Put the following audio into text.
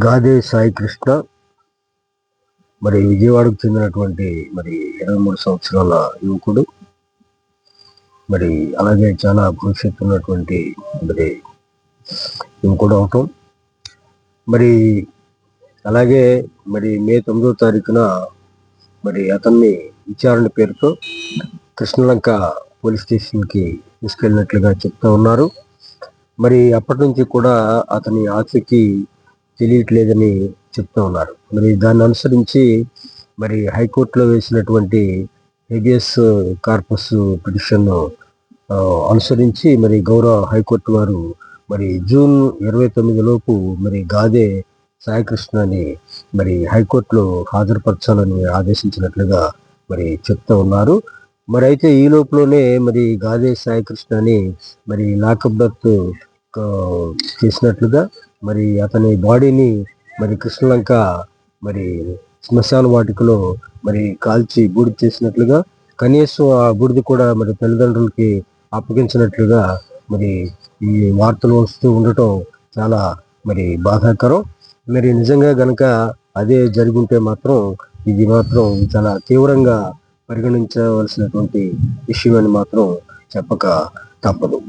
గాదే సాయి కృష్ణ మరి విజయవాడకు చెందినటువంటి 23 సంవత్సరాల యువకుడు. మరి అలాగే చాలా భవిష్యత్తు ఉన్నటువంటి యువకుడు అవటం. మరి అలాగే మే 9వ తారీఖున అతన్ని విచారణ పేరుతో కృష్ణలంక పోలీస్ స్టేషన్కి తీసుకెళ్ళినట్లుగా చెప్తా ఉన్నారు. అప్పటి నుంచి కూడా అతని ఆచూకీ తెలియట్లేదని చెప్తా ఉన్నారు. దాన్ని అనుసరించి హైకోర్టులో వేసినటువంటి హెబియస్ కార్పస్ పిటిషన్ అనుసరించి గౌరవ హైకోర్టు వారు జూన్ 29 లోపు గాదే సాయికృష్ణని హైకోర్టులో హాజరుపరచాలని ఆదేశించినట్లుగా చెప్తా ఉన్నారు. అయితే ఈ లోపులోనే గాదే సాయికృష్ణని లాకప్ డెత్ చేసినట్లుగా అతని బాడీని కృష్ణలంక శ్మశాన వాటికలో కాల్చి బూడిద చేసినట్లుగా, కనీసం ఆ బూడిద కూడా తల్లిదండ్రులకి అప్పగించినట్లుగా ఈ వార్తలు వస్తూ ఉండటం చాలా బాధాకరం. నిజంగా గనక అదే జరుగుంటే మాత్రం ఇది మాత్రం చాలా తీవ్రంగా పరిగణించవలసినటువంటి విషయం అని మాత్రం చెప్పక తప్పదు.